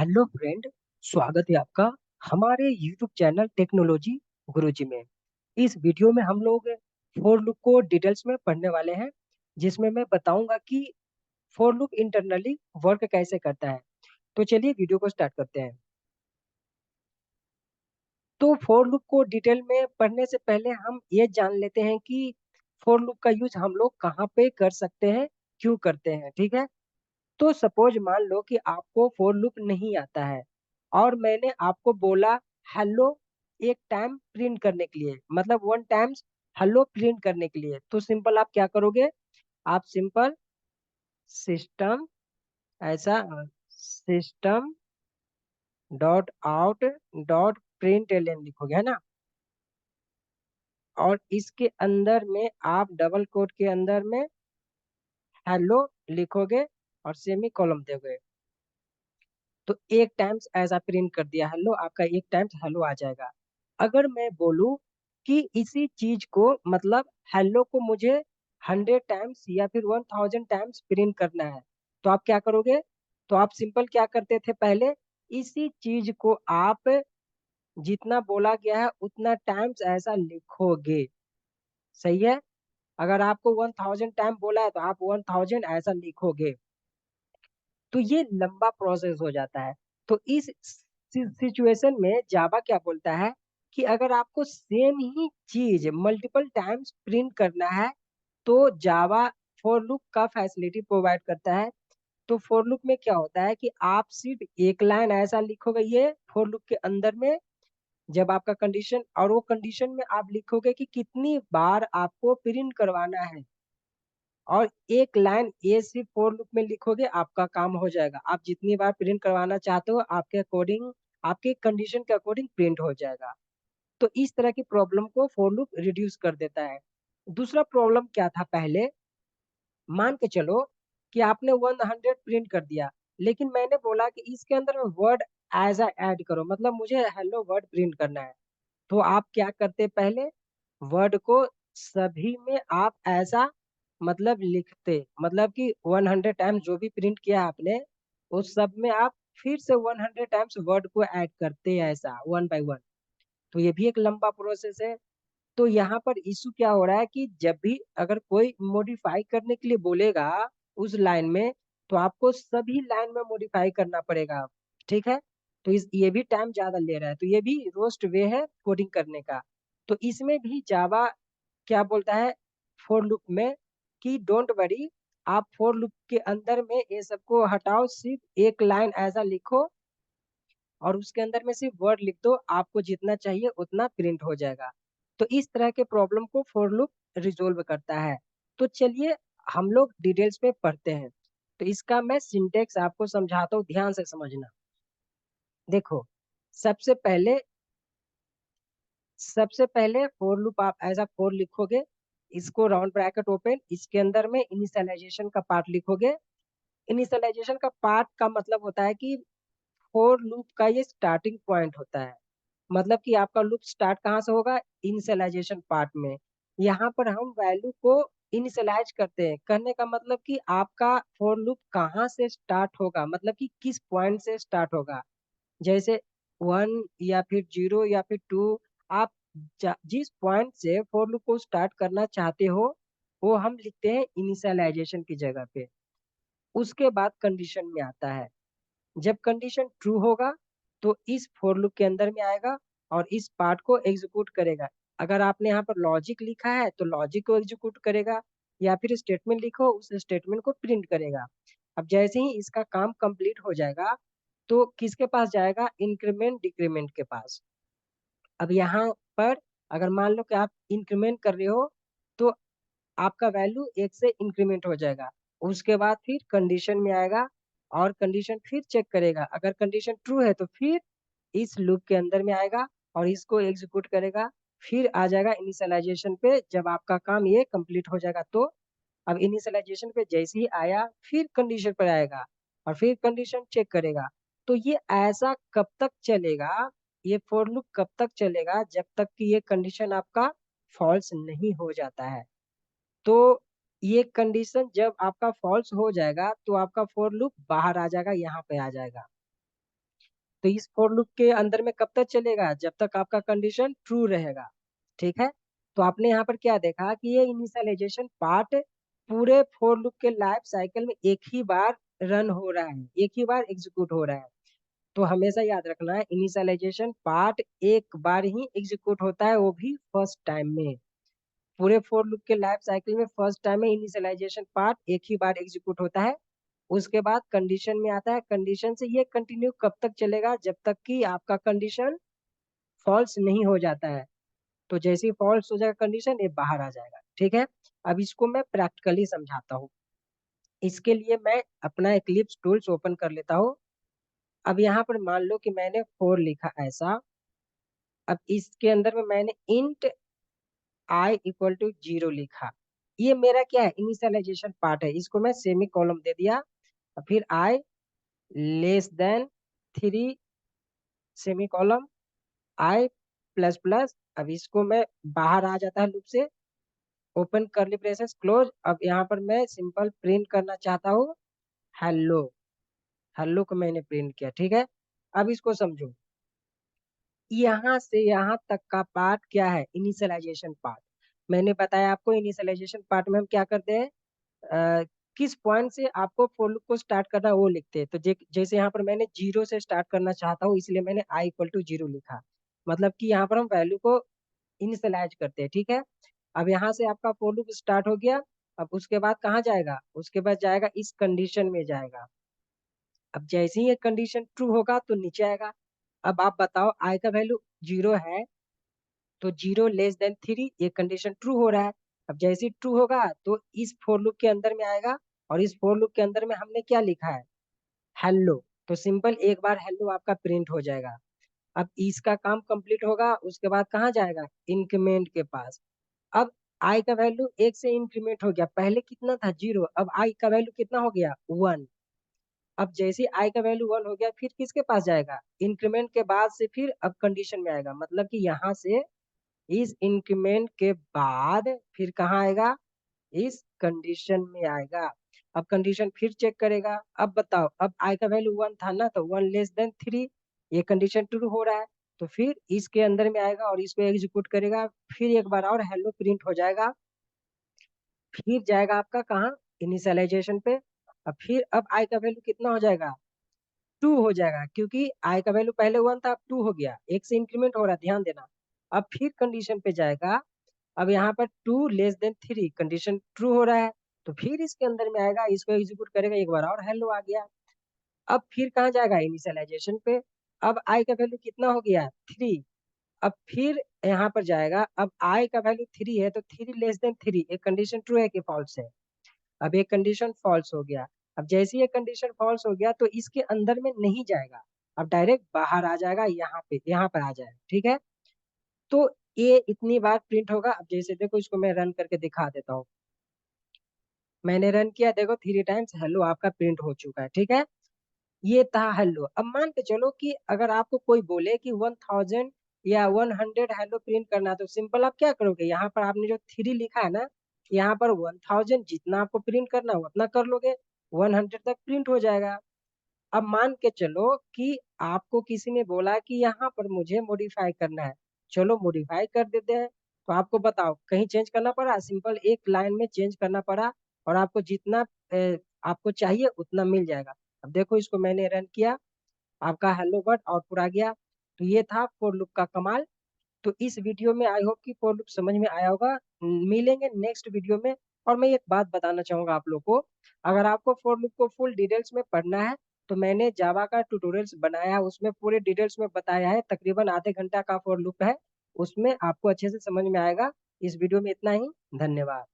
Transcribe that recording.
Hello friend. स्वागत है आपका हमारे यूट्यूब चैनल टेक्नोलॉजी गुरुजी में। इस वीडियो में हम लोग फॉर लूप को डिटेल्स में पढ़ने वाले हैं, जिसमें मैं बताऊंगा कि फॉर लूप इंटरनली वर्क कैसे करता है। तो चलिए वीडियो को स्टार्ट करते हैं। तो फॉर लूप को डिटेल में पढ़ने से पहले हम ये जान लेते हैं कि फॉर लूप का यूज हम लोग कहाँ पे कर सकते हैं, क्यों करते हैं। ठीक है। तो सपोज मान लो कि आपको फॉर लूप नहीं आता है और मैंने आपको बोला हेलो एक टाइम प्रिंट करने के लिए, मतलब वन टाइम्स हेलो प्रिंट करने के लिए। तो सिंपल आप क्या करोगे? आप सिंपल सिस्टम ऐसा system dot out dot print L लिखोगे, है ना। और इसके अंदर में आप डबल कोट के अंदर में हेलो लिखोगे और सेमी कॉलम दोगे। तो एक टाइम्स ऐसा प्रिंट कर दिया हेलो, आपका एक टाइम्स हेलो आ जाएगा। अगर मैं बोलूं कि इसी चीज को मतलब हेलो को मुझे 100 टाइम्स या फिर 1000 टाइम्स प्रिंट करना है, तो आप क्या करोगे? तो आप सिंपल क्या करते थे पहले, इसी चीज को आप जितना बोला गया है उतना टाइम्स ऐसा लिखोगे। सही है। अगर आपको 1000 टाइम बोला है तो आप 1000 ऐसा लिखोगे। तो ये लंबा प्रोसेस हो जाता है। तो इस सिचुएशन में जावा क्या बोलता है कि अगर आपको सेम ही चीज मल्टीपल टाइम्स प्रिंट करना है तो जावा फॉर लूप का फैसिलिटी प्रोवाइड करता है। तो फॉर लूप में क्या होता है कि आप सिर्फ एक लाइन ऐसा लिखोगे ये फॉर लूप के अंदर में, जब आपका कंडीशन, और वो कंडीशन में आप लिखोगे कि कितनी बार आपको प्रिंट करवाना है। और एक लाइन ये सिर्फ फॉर लूप में लिखोगे, आपका काम हो जाएगा। आप जितनी बार प्रिंट करवाना चाहते हो आपके अकॉर्डिंग, आपके कंडीशन के अकॉर्डिंग प्रिंट हो जाएगा। तो इस तरह की प्रॉब्लम को फॉर लूप रिड्यूस कर देता है। दूसरा प्रॉब्लम क्या था पहले, मान के चलो कि आपने 100 प्रिंट कर दिया, लेकिन मैंने बोला कि इसके अंदर वर्ड एज ऐड करो, मतलब मुझे हेलो वर्ड प्रिंट करना है। तो आप क्या करते पहले, वर्ड को सभी में आप ऐसा मतलब लिखते, मतलब कि 100 टाइम्स जो भी प्रिंट किया आपने उस सब में आप फिर से 100 टाइम्स वर्ड को ऐड करते हैं, ऐसा वन बाय वन। तो ये भी एक लंबा प्रोसेस है। तो यहाँ पर इशू क्या हो रहा है कि जब भी अगर कोई मॉडिफाई करने के लिए बोलेगा उस लाइन में, तो आपको सभी लाइन में मॉडिफाई करना पड़ेगा। ठीक है। तो ये भी टाइम ज्यादा ले रहा है, तो ये भी रोस्ट वे है कोडिंग करने का। तो इसमें भी जावा क्या बोलता है फॉर लूप में कि डोंट वरी, आप फॉर लूप के अंदर में ये सबको हटाओ, सिर्फ एक लाइन ऐसा लिखो और उसके अंदर में सिर्फ वर्ड लिख दो, आपको जितना चाहिए उतना प्रिंट हो जाएगा। तो इस तरह के प्रॉब्लम को फॉर लूप रिजोल्व करता है। तो चलिए हम लोग डिटेल्स में पढ़ते हैं। तो इसका मैं सिंटेक्स आपको समझाता हूँ, ध्यान से समझना। देखो, सबसे पहले सबसे पहले फॉर लूप आप ऐसा फॉर लिखोगे, इसको राउंड ब्रैकेट ओपन, इसके अंदर में इनिशियलाइजेशन का पार्ट लिखोगे। इनिशियलाइजेशन का पार्ट का मतलब होता है कि फॉर लूप का ये स्टार्टिंग पॉइंट होता है। मतलब कि आपका लूप स्टार्ट कहाँ से होगा? इनिशियलाइजेशन पार्ट में। यहाँ पर हम वैल्यू को इनिशियलाइज करते हैं, करने का मतलब कि आपका फॉर लूप कहाँ से स्टार्ट होगा, मतलब कि किस पॉइंट से स्टार्ट होगा। जैसे 1 या फिर 0 या फिर 2, आप जिस पॉइंट से फॉर लूप को स्टार्ट करना चाहते हो वो हम लिखते हैं इनिशियलाइजेशन की जगह पे। उसके बाद कंडीशन में आता है, जब कंडीशन ट्रू होगा तो इस फॉर लूप के अंदर में आएगा और इस पार्ट को एग्जीक्यूट करेगा। अगर आपने यहाँ पर लॉजिक लिखा है तो लॉजिक को एग्जीक्यूट करेगा, या फिर स्टेटमेंट लिखो उस स्टेटमेंट को प्रिंट करेगा। अब जैसे ही इसका काम कंप्लीट हो जाएगा तो किसके पास जाएगा? इंक्रीमेंट डिक्रीमेंट के पास। अब यहाँ पर अगर मान लो कि आप इंक्रीमेंट कर रहे हो तो आपका वैल्यू 1 से इंक्रीमेंट हो जाएगा। उसके बाद फिर कंडीशन में आएगा और कंडीशन फिर चेक करेगा, अगर कंडीशन ट्रू है तो फिर इस लूप के अंदर में आएगा और इसको एग्जीक्यूट करेगा। फिर आ जाएगा इनिशियलाइजेशन पे, जब आपका काम ये कंप्लीट हो जाएगा तो अब इनिशियलाइजेशन पे जैसे ही आया फिर कंडीशन पर आएगा और फिर कंडीशन चेक करेगा। तो ये ऐसा कब तक चलेगा, ये फॉर लूप कब तक चलेगा? जब तक कि ये कंडीशन आपका फॉल्स नहीं हो जाता है। तो ये कंडीशन जब आपका फॉल्स हो जाएगा तो आपका फॉर लूप बाहर आ जाएगा, यहाँ पे आ जाएगा। तो इस फॉर लूप के अंदर में कब तक चलेगा, जब तक आपका कंडीशन ट्रू रहेगा। ठीक है, तो आपने यहाँ पर क्या देखा कि ये इनिशियलाइजेशन पार्ट पूरे फॉर लूप के लाइफ साइकिल में एक ही बार रन हो रहा है, एक ही बार एग्जीक्यूट हो रहा है। तो हमेशा याद रखना है, इनिशियलाइजेशन पार्ट एक बार ही एग्जीक्यूट होता है, वो भी फर्स्ट टाइम में। पूरे फॉर लूप के लाइफ साइकिल में फर्स्ट टाइम में इनिशियलाइजेशन पार्ट एक ही बार एग्जीक्यूट होता है। उसके बाद कंडीशन में आता है, कंडीशन से ये कंटिन्यू कब तक चलेगा, जब तक कि आपका कंडीशन फॉल्स नहीं हो जाता है। तो जैसे ही फॉल्स हो जाएगा कंडीशन, ये बाहर आ जाएगा। ठीक है, अब इसको मैं प्रैक्टिकली समझाता हूँ। इसके लिए मैं अपना इक्लिप्स टूल्स ओपन कर लेता हूँ। अब यहाँ पर मान लो कि मैंने फोर लिखा ऐसा। अब इसके अंदर में मैंने इंट आई इक्वल टू 0 लिखा। ये मेरा क्या है, इनिशियलाइजेशन पार्ट है। इसको मैं सेमी कॉलम दे दिया। और फिर आई लेस देन 3 सेमी कॉलम, आई प्लस प्लस। अब इसको मैं बाहर आ जाता है लूप से, ओपन करली ब्रेसेस क्लोज। अब यहाँ पर मैं सिंपल प्रिंट करना चाहता हूँ हेलो। हेलो को मैंने प्रिंट किया। ठीक है, अब इसको समझो, यहाँ से यहाँ तक का पार्ट क्या है, इनिशियलाइजेशन पार्ट। मैंने बताया आपको इनिशियलाइजेशन पार्ट में हम क्या करते हैं, किस पॉइंट से आपको फॉर लूप को स्टार्ट करना है वो लिखते हैं। तो जैसे यहाँ पर मैंने 0 से स्टार्ट करना चाहता हूँ, इसलिए मैंने आई इक्वल टू 0 लिखा। मतलब कि यहाँ पर हम वैल्यू को इनिशियलाइज करते हैं। ठीक है, अब यहाँ से आपका फॉर लूप स्टार्ट हो गया। अब उसके बाद कहाँ जाएगा, उसके बाद जाएगा इस कंडीशन में जाएगा। अब जैसे ही ये कंडीशन ट्रू होगा तो नीचे आएगा। अब आप बताओ, आई का वैल्यू 0 है, तो 0 लेस देन 3, ये कंडीशन ट्रू हो रहा है। अब जैसे ही ट्रू होगा तो इस फॉर लूप के अंदर में आएगा, और इस फॉर लूप के अंदर में हमने क्या लिखा है, हेलो। तो सिंपल एक बार हेलो आपका प्रिंट हो जाएगा। अब इसका काम कंप्लीट होगा, उसके बाद कहाँ जाएगा, इंक्रीमेंट के पास। अब आई का वैल्यू 1 से इंक्रीमेंट हो गया, पहले कितना था 0, अब आई का वैल्यू कितना हो गया 1। अब जैसे आई का वैल्यू 1 हो गया, फिर किसके पास जाएगा, इंक्रीमेंट के बाद से फिर अब कंडीशन में आएगा। मतलब कि यहाँ से इस इंक्रीमेंट के बाद फिर कहाँ आएगा, इस कंडीशन में आएगा। अब कंडीशन फिर चेक करेगा। अब बताओ, अब आई का वैल्यू 1 था ना, तो 1 लेस देन 3, ये कंडीशन ट्रू हो रहा है। तो फिर इसके अंदर में आएगा और इसको एग्जीक्यूट करेगा। फिर एक बार और हेलो प्रिंट हो जाएगा। फिर जाएगा आपका कहाँ, इनिशियलाइजेशन पे। अब फिर अब आई का वैल्यू कितना हो जाएगा, 2 हो जाएगा, क्योंकि आई का वैल्यू पहले 1 था, अब 2 हो गया, एक से इंक्रीमेंट हो रहा है, ध्यान देना। अब फिर कंडीशन पे जाएगा। अब यहाँ पर 2 लेस देन 3, कंडीशन ट्रू हो रहा है। तो फिर इसके अंदर में आएगा, इसको एग्जीक्यूट करेगा एक बार और हेलो आ गया। अब फिर कहाँ जाएगा, इनिशियलाइजेशन पे। अब आई का वैल्यू कितना हो गया 3। अब फिर यहाँ पर जाएगा। अब आई का वैल्यू 3 है, तो 3 लेस देन 3, एक कंडीशन ट्रू है कि फॉल्स है। अब एक कंडीशन फॉल्स हो गया। अब जैसे ये कंडीशन फॉल्स हो गया तो इसके अंदर में नहीं जाएगा, अब डायरेक्ट बाहर आ जाएगा, यहाँ पे यहाँ पर आ जाएगा। ठीक है, तो ये इतनी बार प्रिंट होगा। अब जैसे देखो, इसको मैं रन करके दिखा देता हूँ। मैंने रन किया, देखो 3 टाइम्स हेलो आपका प्रिंट हो चुका है। ठीक है, ये था हेलो। अब मान के चलो कि अगर आपको कोई बोले कि 1000 या 100 हेलो प्रिंट करना है, तो सिंपल आप क्या करोगे, यहाँ पर आपने जो 3 लिखा है ना, यहाँ पर 1000 जितना आपको प्रिंट करना हो उतना कर लोगे, 100 तक प्रिंट हो जाएगा। अब मान के चलो कि आपको किसी ने बोला कि यहाँ पर मुझे मॉडिफाई करना है, चलो मॉडिफाई कर देते हैं। तो आपको बताओ, कहीं चेंज करना पड़ा, सिंपल एक लाइन में चेंज करना पड़ा, और आपको जितना आपको चाहिए उतना मिल जाएगा। अब देखो, इसको मैंने रन किया, आपका हेलो वर्ड आउटपुट आ गया। तो ये था फॉर लूप का कमाल। तो इस वीडियो में आई होप कि फॉर लूप समझ में आया होगा। मिलेंगे नेक्स्ट वीडियो में। और मैं एक बात बताना चाहूंगा आप लोग को, अगर आपको फॉर लूप को फुल डिटेल्स में पढ़ना है, तो मैंने जावा का ट्यूटोरियल्स बनाया है, उसमें पूरे डिटेल्स में बताया है, तकरीबन आधे घंटा का फॉर लूप है, उसमें आपको अच्छे से समझ में आएगा। इस वीडियो में इतना ही, धन्यवाद।